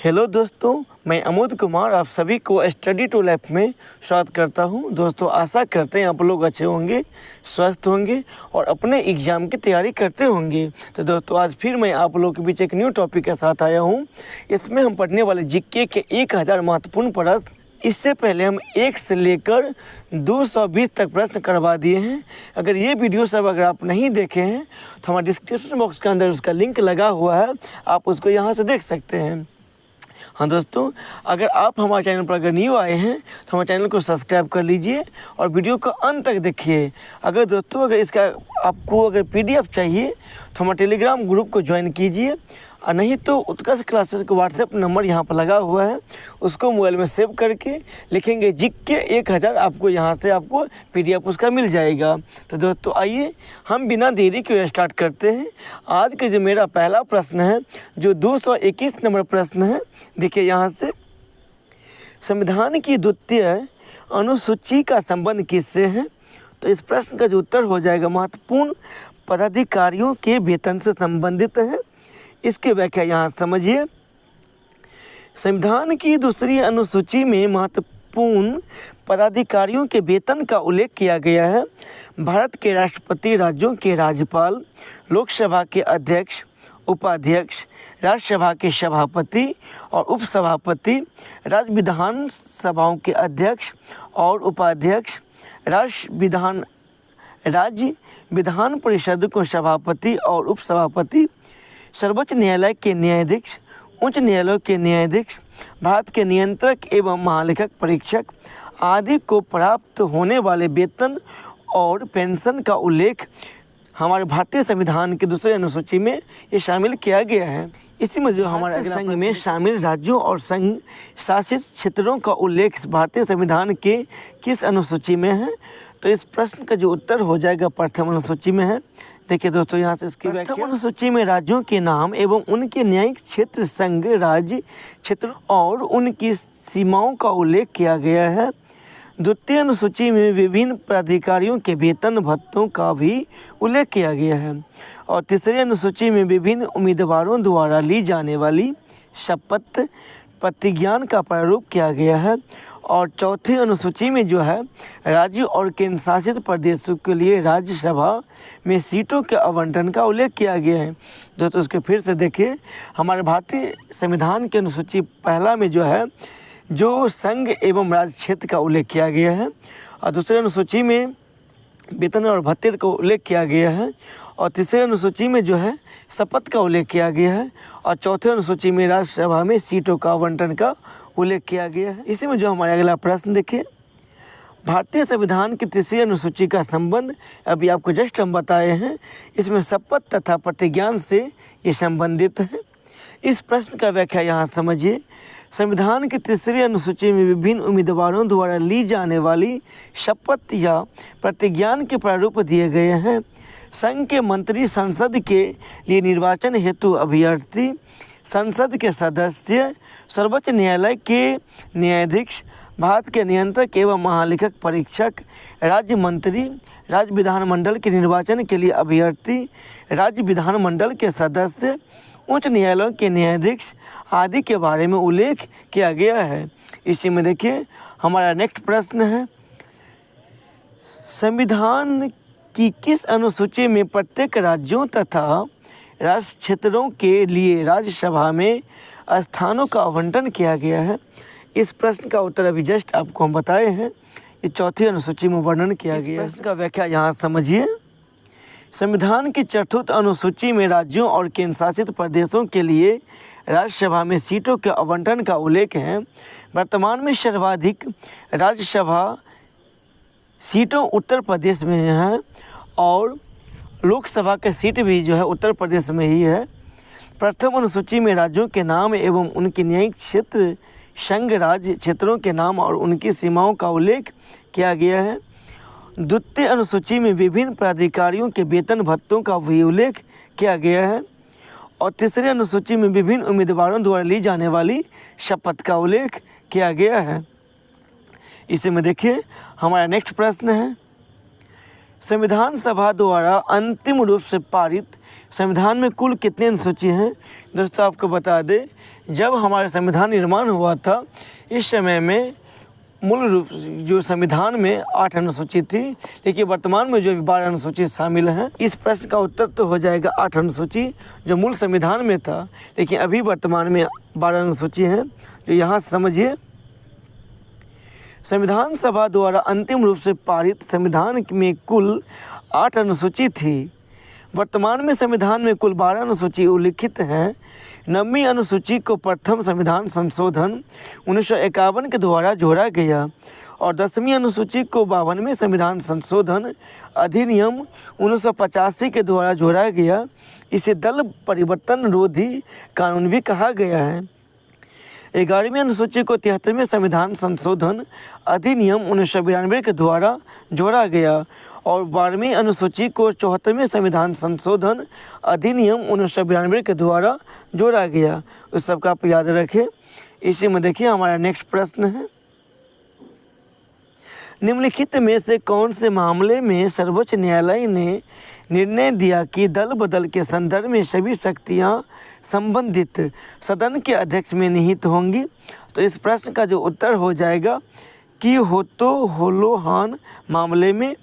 Hello दोस्तों, मैं अमोद कुमार आप सभी को स्टडी टू लाइफ में स्वागत करता हूं। दोस्तों, आशा करते हैं आप लोग अच्छे होंगे, स्वस्थ होंगे और अपने एग्ज़ाम की तैयारी करते होंगे। तो दोस्तों, आज फिर मैं आप लोगों के बीच एक न्यू टॉपिक के साथ आया हूं। इसमें हम पढ़ने वाले जीके के 1000 महत्वपूर्ण प्रश्न। इससे पहले हम 1 से लेकर 220 तक प्रश्न करवा दिए हैं। अगर ये वीडियो सब अगर आप नहीं देखे हैं तो हमारे डिस्क्रिप्शन बॉक्स के अंदर उसका लिंक लगा हुआ है, आप उसको यहाँ से देख सकते हैं। हाँ दोस्तों, अगर आप हमारे चैनल पर अगर न्यू आए हैं तो हमारे चैनल को सब्सक्राइब कर लीजिए और वीडियो को अंत तक देखिए। अगर दोस्तों अगर इसका आपको अगर PDF चाहिए तो हमारे टेलीग्राम ग्रुप को ज्वाइन कीजिए, और नहीं तो उत्कर्ष क्लासेस का व्हाट्सएप नंबर यहाँ पर लगा हुआ है, उसको मोबाइल में सेव करके लिखेंगे जीके 1000, आपको यहाँ से आपको PDF उसका मिल जाएगा। तो दोस्तों आइए हम बिना देरी के स्टार्ट करते हैं। आज के जो मेरा पहला प्रश्न है, जो 221 नंबर प्रश्न है, देखिए यहाँ से, संविधान की द्वितीय अनुसूची का संबंध किससे है? तो इस प्रश्न का जो उत्तर हो जाएगा महत्वपूर्ण पदाधिकारियों के वेतन से संबंधित है। इसकी व्याख्या यहाँ समझिए। संविधान की दूसरी अनुसूची में महत्वपूर्ण पदाधिकारियों के वेतन का उल्लेख किया गया है। भारत के राष्ट्रपति, राज्यों के राज्यपाल, लोकसभा के अध्यक्ष, उपाध्यक्ष, राज्यसभा के सभापति और उपसभापति, राज्य विधान सभाओं के अध्यक्ष और उपाध्यक्ष, राज्य विधान परिषद को सभापति और उपसभापति, सर्वोच्च न्यायालय के न्यायाधीश, उच्च न्यायालय के न्यायाधीश, भारत के नियंत्रक एवं महालेखक परीक्षक आदि को प्राप्त होने वाले वेतन और पेंशन का उल्लेख हमारे भारतीय संविधान की दूसरी अनुसूची में ये शामिल किया गया है। इसी में जो हमारे संघ में शामिल राज्यों और संघ शासित क्षेत्रों का उल्लेख भारतीय संविधान के किस अनुसूची में है? तो इस प्रश्न का जो उत्तर हो जाएगा प्रथम अनुसूची में है। देखिए दोस्तों, यहाँ से इसकी व्याख्या, अनुसूची में राज्यों के नाम एवं उनके न्यायिक क्षेत्र, संघ, राज्य क्षेत्र और उनकी सीमाओं का उल्लेख किया गया है। द्वितीय अनुसूची में विभिन्न प्राधिकारियों के वेतन भत्तों का भी उल्लेख किया गया है। और तीसरी अनुसूची में विभिन्न उम्मीदवारों द्वारा ली जाने वाली शपथ प्रतिज्ञान का प्रारूप किया गया है। और चौथी अनुसूची में जो है राज्य और केंद्र शासित प्रदेशों के लिए राज्यसभा में सीटों के आवंटन का उल्लेख किया गया है। दोस्तों उसके फिर से देखिए, हमारे भारतीय संविधान की अनुसूची पहला में जो है जो संघ एवं राज्य क्षेत्र का उल्लेख किया गया है, और दूसरे अनुसूची में वेतन और भत्ते का उल्लेख किया गया है, और तीसरे अनुसूची में जो है शपथ का उल्लेख किया गया है, और चौथे अनुसूची में राज्यसभा में सीटों का आवंटन का उल्लेख किया गया है। इसी में जो हमारे अगला प्रश्न देखिए, भारतीय संविधान की तीसरी अनुसूची का संबंध अभी आपको जस्ट हम बताए हैं, इसमें शपथ तथा प्रतिज्ञान से ये संबंधित है। इस प्रश्न का व्याख्या यहाँ समझिए। संविधान की तीसरी अनुसूची में विभिन्न उम्मीदवारों द्वारा ली जाने वाली शपथ या प्रतिज्ञान के प्रारूप दिए गए हैं। संघ के मंत्री, संसद के लिए निर्वाचन हेतु अभ्यर्थी, संसद के सदस्य, सर्वोच्च न्यायालय के न्यायाधीश, भारत के नियंत्रक एवं महालेखक परीक्षक, राज्य मंत्री, राज्य विधानमंडल के निर्वाचन के लिए अभ्यर्थी, राज्य विधानमंडल के सदस्य, उच्च न्यायालय के न्यायाधीश आदि के बारे में उल्लेख किया गया है। इसी में देखिए हमारा नेक्स्ट प्रश्न है, संविधान की किस अनुसूची में प्रत्येक राज्यों तथा राष्ट्र क्षेत्रों के लिए राज्यसभा में स्थानों का आवंटन किया गया है? इस प्रश्न का उत्तर अभी जस्ट आपको हम बताए हैं, ये चौथी अनुसूची में वर्णन किया गया है। प्रश्न का व्याख्या यहाँ समझिए। संविधान की चतुर्थ अनुसूची में राज्यों और केंद्र शासित प्रदेशों के लिए राज्यसभा में सीटों के आवंटन का उल्लेख है। वर्तमान में सर्वाधिक राज्यसभा सीटों उत्तर प्रदेश में है और लोकसभा के सीट भी जो है उत्तर प्रदेश में ही है। प्रथम अनुसूची में राज्यों के नाम एवं उनके न्यायिक क्षेत्र, संघ, राज्य क्षेत्रों के नाम और उनकी सीमाओं का उल्लेख किया गया है। द्वितीय अनुसूची में विभिन्न प्राधिकारियों के वेतन भत्तों का भी उल्लेख किया गया है। और तीसरी अनुसूची में विभिन्न उम्मीदवारों द्वारा ली जाने वाली शपथ का उल्लेख किया गया है। इसी में देखिए हमारा नेक्स्ट प्रश्न है, संविधान सभा द्वारा अंतिम रूप से पारित संविधान में कुल कितने अनुसूची हैं? दोस्तों आपको बता दें, जब हमारा संविधान निर्माण हुआ था इस समय में मूल रूप जो संविधान में 8 अनुसूची थी, लेकिन वर्तमान में जो 12 अनुसूची शामिल हैं। इस प्रश्न का उत्तर तो हो जाएगा 8 अनुसूची जो मूल संविधान में था, लेकिन अभी वर्तमान में 12 अनुसूची हैं। जो यहाँ समझिए, संविधान सभा द्वारा अंतिम रूप से पारित संविधान में कुल 8 अनुसूची थी। वर्तमान में संविधान में कुल 12 अनुसूची उल्लिखित हैं। 9वीं अनुसूची को प्रथम संविधान संशोधन 1951 के द्वारा जोड़ा गया और 10वीं अनुसूची को 52वें संविधान संशोधन अधिनियम 1985 के द्वारा जोड़ा गया। इसे दल परिवर्तन रोधी कानून भी कहा गया है। 11वीं अनुसूची को 73वें संविधान संशोधन अधिनियम 1992 के द्वारा जोड़ा गया और 12वीं अनुसूची को 74वें संविधान संशोधन अधिनियम 1992 के द्वारा जोड़ा गया। उस सब का आप याद रखें। इसी में देखिए हमारा नेक्स्ट प्रश्न है, निम्नलिखित में से कौन से मामले में सर्वोच्च न्यायालय ने निर्णय दिया कि दल बदल के संदर्भ में सभी शक्तियां संबंधित सदन के अध्यक्ष में निहित होंगी? तो इस प्रश्न का जो उत्तर हो जाएगा कि होतो होलोहान मामले में।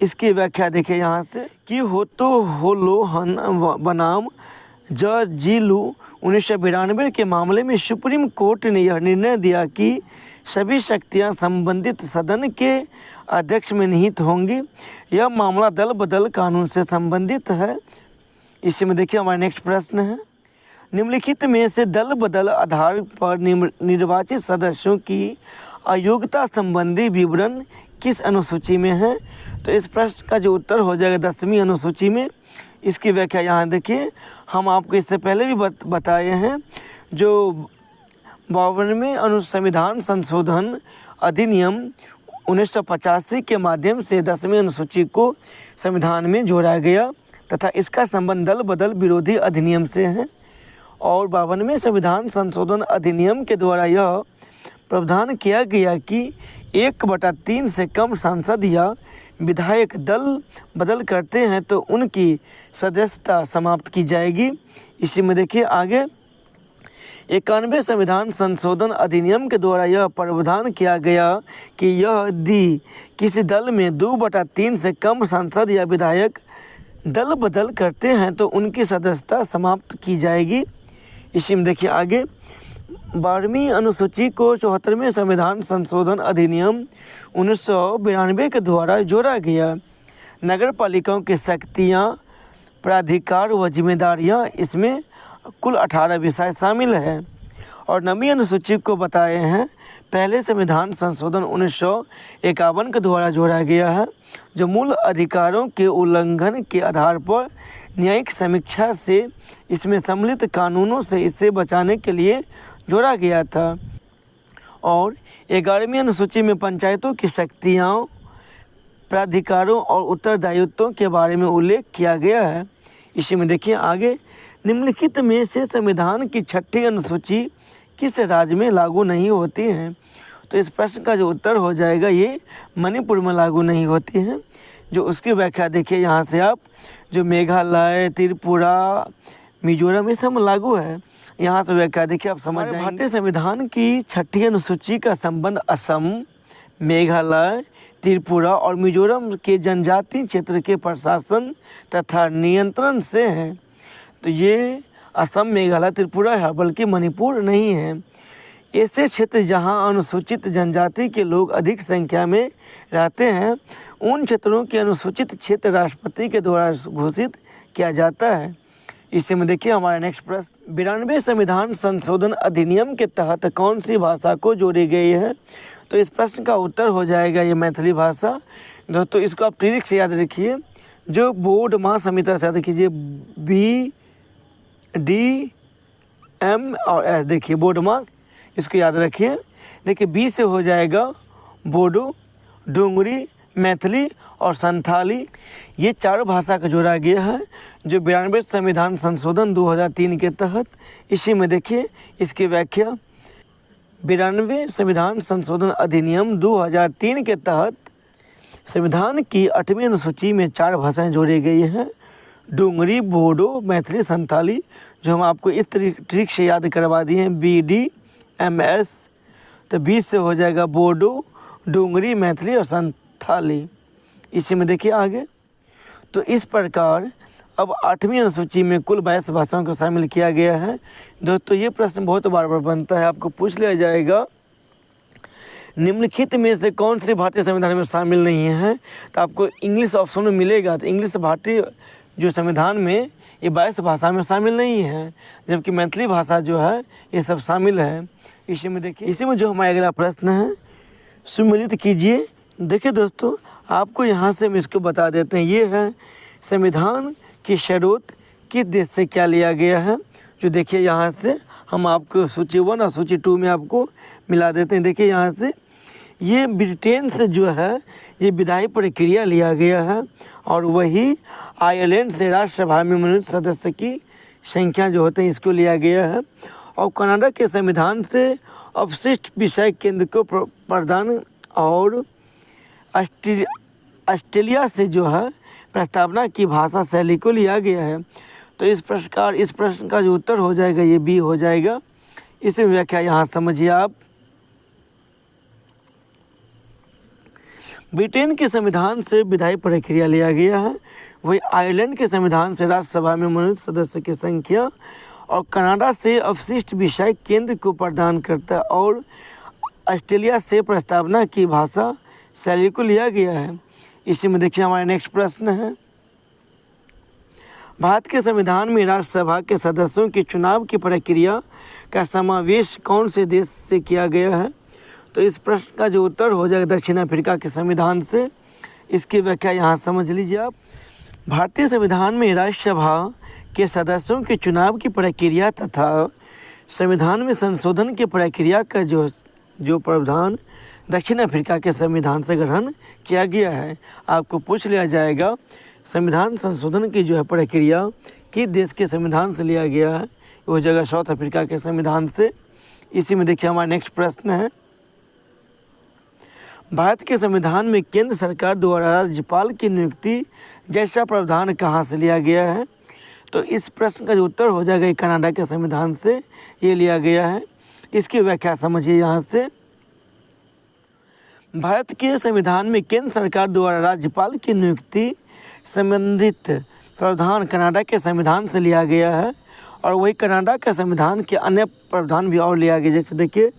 इसकी व्याख्या देखिए यहाँ से, कि होतो होलोहान बनाम जीलू 1992 के मामले में सुप्रीम कोर्ट ने यह निर्णय दिया कि सभी शक्तियां संबंधित सदन के अध्यक्ष में निहित होंगी। यह मामला दल बदल कानून से संबंधित है। इसी में देखिए हमारा नेक्स्ट प्रश्न है, निम्नलिखित में से दल बदल आधार पर निर्वाचित सदस्यों की अयोग्यता संबंधी विवरण किस अनुसूची में है? तो इस प्रश्न का जो उत्तर हो जाएगा 10वीं अनुसूची में। इसकी व्याख्या यहाँ देखिए, हम आपको इससे पहले भी बताए हैं। जो 52वें संविधान संशोधन अधिनियम 1985 के माध्यम से 10वीं अनुसूची को संविधान में जोड़ा गया तथा इसका संबंध दल बदल विरोधी अधिनियम से है और 52वें संविधान संशोधन अधिनियम के द्वारा यह प्रावधान किया गया कि 1/3 से कम सांसद या विधायक दल बदल करते हैं तो उनकी सदस्यता समाप्त की जाएगी। इसी में देखिए आगे, 91वें संविधान संशोधन अधिनियम के द्वारा यह प्रावधान किया गया कि यदि किसी दल में 2/3 से कम सांसद या विधायक दल बदल करते हैं तो उनकी सदस्यता समाप्त की जाएगी। इसी में देखिए आगे, 12वीं अनुसूची को 74वें संविधान संशोधन अधिनियम 1992 के द्वारा जोड़ा गया। नगर पालिकाओं की शक्तियाँ, प्राधिकार व जिम्मेदारियाँ, इसमें कुल 18 विषय शामिल हैं और 9वीं अनुसूची को बताए हैं पहले संविधान संशोधन 1951 के द्वारा जोड़ा गया है, जो मूल अधिकारों के उल्लंघन के आधार पर न्यायिक समीक्षा से इसमें सम्मिलित कानूनों से इसे बचाने के लिए जोड़ा गया था। और 11वीं अनुसूची में पंचायतों की शक्तियों, प्राधिकारों और उत्तरदायित्वों के बारे में उल्लेख किया गया है। इसी में देखिए आगे, निम्नलिखित में से संविधान की 6ठी अनुसूची किस राज्य में लागू नहीं होती है? तो इस प्रश्न का जो उत्तर हो जाएगा ये मणिपुर में लागू नहीं होती है। जो उसकी व्याख्या देखिए यहाँ से आप, जो मेघालय, त्रिपुरा, मिजोरम ये सब लागू है। यहाँ से व्याख्या देखिए आप समझ जाएंगे। भारतीय संविधान की 6ठी अनुसूची का संबंध असम, मेघालय, त्रिपुरा और मिजोरम के जनजातीय क्षेत्र के प्रशासन तथा नियंत्रण से है। तो ये असम, मेघालय, त्रिपुरा है, बल्कि मणिपुर नहीं है। ऐसे क्षेत्र जहां अनुसूचित जनजाति के लोग अधिक संख्या में रहते हैं, उन क्षेत्रों के अनुसूचित क्षेत्र राष्ट्रपति के द्वारा घोषित किया जाता है। इसी में देखिए हमारा नेक्स्ट प्रश्न, 92वें संविधान संशोधन अधिनियम के तहत कौन सी भाषा को जोड़ी गई है? तो इस प्रश्न का उत्तर हो जाएगा ये मैथिली भाषा। दोस्तों इसको आप ट्रिक से याद रखिए, जो बोर्ड माँ समिति से याद कीजिए, BDM और S, देखिए बोर्ड माँ, इसको याद रखिए। देखिए B से हो जाएगा बोडो, डोंगरी, मैथिली और संथाली। ये 4 भाषा का जोड़ा गया है जो 92वें संविधान संशोधन 2003 के तहत। इसी में देखिए इसकी व्याख्या, 92वें संविधान संशोधन अधिनियम 2003 के तहत संविधान की 8वीं अनुसूची में 4 भाषाएं जोड़ी गई हैं डोंगरी, बोडो, मैथिली, संथाली, जो हम आपको इस ट्रिक से याद करवा दिए हैं, BDMS। तो 20 से हो जाएगा बोडो, डोंगरी, मैथिली और संथाली। इसी में देखिए आगे। तो इस प्रकार अब 8वीं अनुसूची में कुल 22 भाषाओं को शामिल किया गया है। दोस्तों ये प्रश्न बहुत बार बार बनता है, आपको पूछ लिया जाएगा निम्नलिखित में से कौन सी भारतीय संविधान में शामिल नहीं है। तो आपको इंग्लिश ऑप्शन में मिलेगा। तो इंग्लिश भारतीय जो संविधान में ये 22 भाषा में शामिल नहीं है, जबकि मैथिली भाषा जो है ये सब शामिल है। इसी में देखिए, इसी में जो हमारा अगला प्रश्न है सुमेलित कीजिए। देखिए दोस्तों, आपको यहाँ से हम इसको बता देते हैं। ये है संविधान की शर्त किस देश से क्या लिया गया है। जो देखिए यहाँ से हम आपको सूची 1 और सूची 2 में आपको मिला देते हैं। देखिए यहाँ से ये ब्रिटेन से जो है ये विधायी प्रक्रिया लिया गया है, और वही आयरलैंड से राज्यसभा में मनोनीत सदस्य की संख्या जो होते हैं इसको लिया गया है। और कनाडा के संविधान से अवशिष्ट विषय केंद्र को प्रदान, और ऑस्ट्रेलिया से जो है प्रस्तावना की भाषा शैली को लिया गया है। तो इस प्रकार इस प्रश्न का जो उत्तर हो जाएगा ये बी हो जाएगा। इसे व्याख्या यहाँ समझिए आप। ब्रिटेन के संविधान से विधायी प्रक्रिया लिया गया है, वही आयरलैंड के संविधान से राज्यसभा में मनोनीत सदस्य की संख्या, और कनाडा से अवशिष्ट विषय केंद्र को प्रदान करता है, और ऑस्ट्रेलिया से प्रस्तावना की भाषा शैली को लिया गया है। इसी में देखिए हमारा नेक्स्ट प्रश्न है, भारत के संविधान में राज्यसभा के सदस्यों के चुनाव की प्रक्रिया का समावेश कौन से देश से किया गया है। तो इस प्रश्न का जो उत्तर हो जाएगा दक्षिण अफ्रीका के संविधान से। इसकी व्याख्या यहाँ समझ लीजिए आप। भारतीय संविधान में राज्यसभा के सदस्यों के चुनाव की प्रक्रिया तथा संविधान में संशोधन की प्रक्रिया का जो प्रावधान दक्षिण अफ्रीका के संविधान से ग्रहण किया गया है। आपको पूछ लिया जाएगा संविधान संशोधन की जो है प्रक्रिया किस देश के संविधान से लिया गया है, वो जगह साउथ अफ्रीका के संविधान से। इसी में देखिए हमारा नेक्स्ट प्रश्न है, भारत के संविधान में केंद्र सरकार द्वारा राज्यपाल की नियुक्ति जैसा प्रावधान कहाँ से लिया गया है। तो इस प्रश्न का जो उत्तर हो जाएगा कनाडा के संविधान से ये लिया गया है। इसकी व्याख्या समझिए यहाँ से। भारत के संविधान में केंद्र सरकार द्वारा राज्यपाल की नियुक्ति संबंधित प्रावधान कनाडा के संविधान से लिया गया है, और वही कनाडा के संविधान के अन्य प्रावधान भी और लिया गया। जैसे देखिए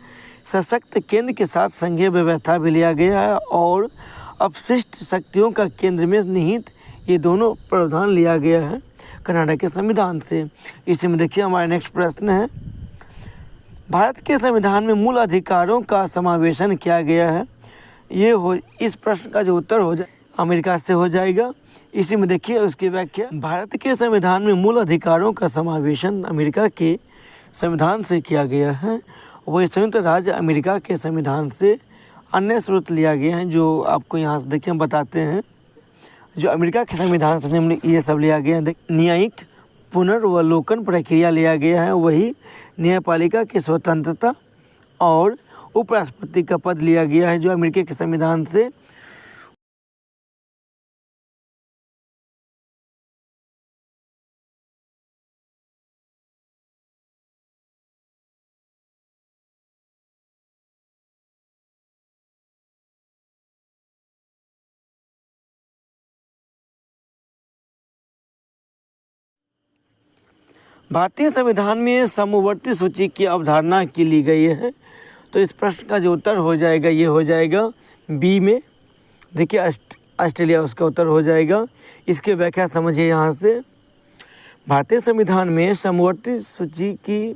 सशक्त केंद्र के साथ संघीय व्यवस्था भी लिया गया है, और अपशिष्ट शक्तियों का केंद्र में निहित ये दोनों प्रावधान लिया गया है कनाडा के संविधान से। इसी में देखिए हमारा नेक्स्ट प्रश्न है, भारत के संविधान में मूल अधिकारों का समावेशन किया गया है। इस प्रश्न का जो उत्तर हो जाए अमेरिका से हो जाएगा। इसी में देखिए उसकी व्याख्या, भारत के संविधान में मूल अधिकारों का समावेशन अमेरिका के संविधान से किया गया है, वही संयुक्त राज्य अमेरिका के संविधान से अन्य स्रोत लिया गया है। जो आपको यहाँ से देखिए हम बताते हैं, जो अमेरिका के संविधान से निम्न ये सब लिया गया है। न्यायिक पुनर्वलोकन प्रक्रिया लिया गया है, वही न्यायपालिका की स्वतंत्रता और उपराष्ट्रपति का पद लिया गया है जो अमेरिका के संविधान से। भारतीय संविधान में समवर्ती सूची की अवधारणा की ली गई है। तो इस प्रश्न का जो उत्तर हो जाएगा ये हो जाएगा बी में। देखिए ऑस्ट्रेलिया उसका उत्तर हो जाएगा। इसकी व्याख्या समझिए यहाँ से, भारतीय संविधान में समवर्ती सूची की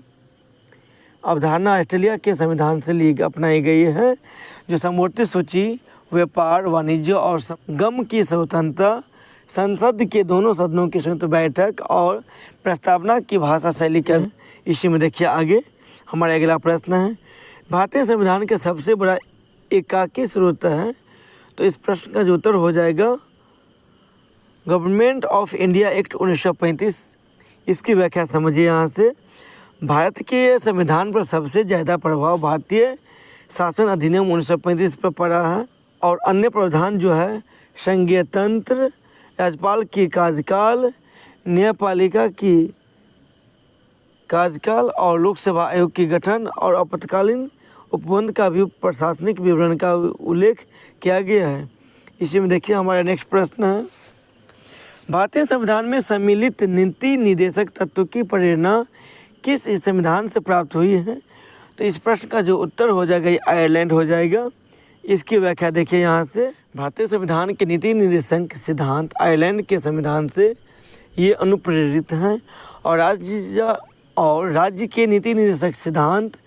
अवधारणा ऑस्ट्रेलिया के संविधान से अपनाई गई है। जो समवर्ती सूची व्यापार, वाणिज्य और संगम की स्वतंत्रता, संसद के दोनों सदनों की संयुक्त बैठक और प्रस्तावना की भाषा शैली का। इसी में देखिए आगे हमारा अगला प्रश्न है, भारतीय संविधान के सबसे बड़ा एकाकी स्रोत है। तो इस प्रश्न का जो उत्तर हो जाएगा गवर्नमेंट ऑफ इंडिया एक्ट 1935। इसकी व्याख्या समझिए यहाँ से, भारत के संविधान पर सबसे ज़्यादा प्रभाव भारतीय शासन अधिनियम 1935 पर पड़ा है, और अन्य प्रावधान जो है संघीय तंत्र, राज्यपाल की कार्यकाल, न्यायपालिका की कार्यकाल और लोकसेवा आयोग के गठन और आपातकालीन उपबंध का भी प्रशासनिक विवरण का उल्लेख किया गया है। इसी में देखिए हमारा नेक्स्ट प्रश्न है, भारतीय संविधान में सम्मिलित नीति निर्देशक तत्व की प्रेरणा किस संविधान से प्राप्त हुई है? तो इस प्रश्न का जो उत्तर हो जाएगा ये आयरलैंड हो जाएगा। इसकी व्याख्या देखिए यहाँ से, भारतीय संविधान के नीति निर्देशक सिद्धांत आयरलैंड के संविधान से ये अनुप्रेरित हैं और राज्य के नीति निर्देशक सिद्धांत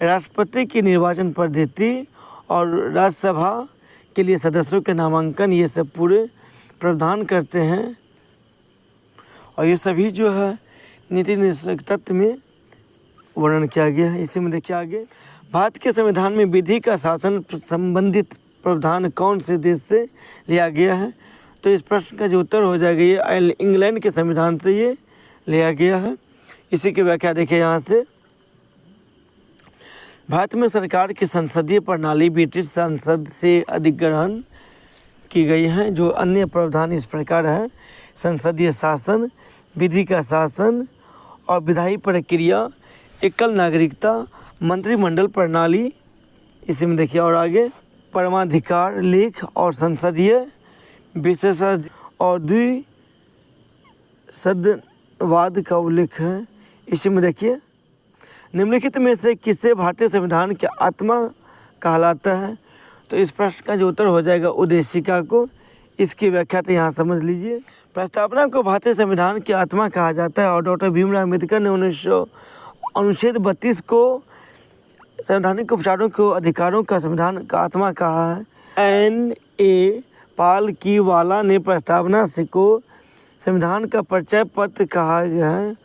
राष्ट्रपति की निर्वाचन पद्धति और राज्यसभा के लिए सदस्यों के नामांकन ये सब पूरे प्रावधान करते हैं। और ये सभी जो है नीति निर्देशक तत्व में वर्णन किया गया है। इसी में देखिए आगे, भारत के संविधान में विधि का शासन संबंधित प्रावधान कौन से देश से लिया गया है? तो इस प्रश्न का जो उत्तर हो जाएगा ये इंग्लैंड के संविधान से ये लिया गया है। इसी की व्याख्या देखिए यहाँ से, भारत में सरकार की संसदीय प्रणाली ब्रिटिश संसद से अधिग्रहण की गई है। जो अन्य प्रावधान इस प्रकार है, संसदीय शासन, विधि का शासन और विधायी प्रक्रिया, एकल नागरिकता, मंत्रिमंडल प्रणाली। इसी में देखिए और आगे, परमाधिकार लेख और संसदीय विशेषाधिकार और द्विसदनवाद का उल्लेख है। इसी में देखिए, निम्नलिखित में से किसे भारतीय संविधान की आत्मा कहलाता है? तो इस प्रश्न का जो उत्तर हो जाएगा उद्देशिका को। इसकी व्याख्या तो यहाँ समझ लीजिए, प्रस्तावना को भारतीय संविधान की आत्मा कहा जाता है और डॉक्टर भीमराव अम्बेडकर ने अनुच्छेद 32 को संवैधानिक उपचारों को अधिकारों का संविधान का आत्मा कहा है। N.A. पालकीवाला ने प्रस्तावना से को संविधान का परिचय पत्र कहा गया है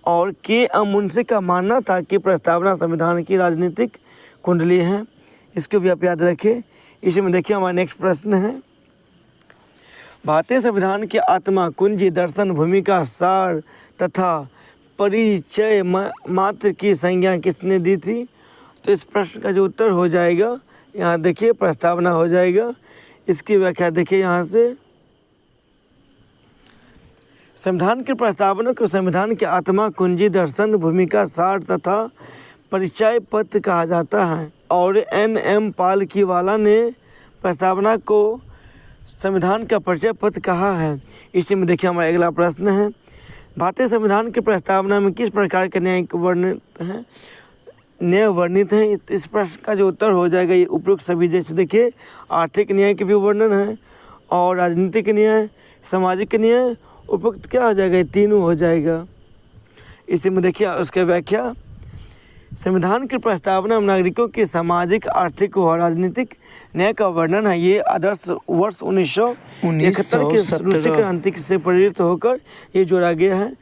और K.M. मुंशी का मानना था कि प्रस्तावना संविधान की राजनीतिक कुंडली है। इसको भी आप याद रखें। इसी में देखिए हमारा नेक्स्ट प्रश्न है, भारतीय संविधान की आत्मा, कुंजी, दर्शन, भूमिका, सार तथा परिचय मात्र की संज्ञा किसने दी थी? तो इस प्रश्न का जो उत्तर हो जाएगा यहाँ देखिए प्रस्तावना हो जाएगा। इसकी व्याख्या देखिए यहाँ से, संविधान की प्रस्तावना को संविधान की आत्मा, कुंजी, दर्शन, भूमिका, सार तथा परिचय पत्र कहा जाता है और N.M. पालकीवाला ने प्रस्तावना को संविधान का परिचय पत्र कहा है। इसी में देखिए हमारा अगला प्रश्न है, भारतीय संविधान की प्रस्तावना में किस प्रकार के न्याय वर्णित हैं? इस प्रश्न का जो उत्तर हो जाएगा ये उपरोक्त सभी, जैसे देखिए आर्थिक न्याय के भी वर्णन है और राजनीतिक न्याय, सामाजिक न्याय, उपरोक्त क्या हो जाएगा, ये तीनों हो जाएगा। इसी में देखिए उसके व्याख्या, संविधान की प्रस्तावना नागरिकों के सामाजिक, आर्थिक और राजनीतिक न्याय का वर्णन है। ये आदर्श वर्ष 1971 के रूसी क्रांति से प्रेरित होकर ये जोड़ा गया है।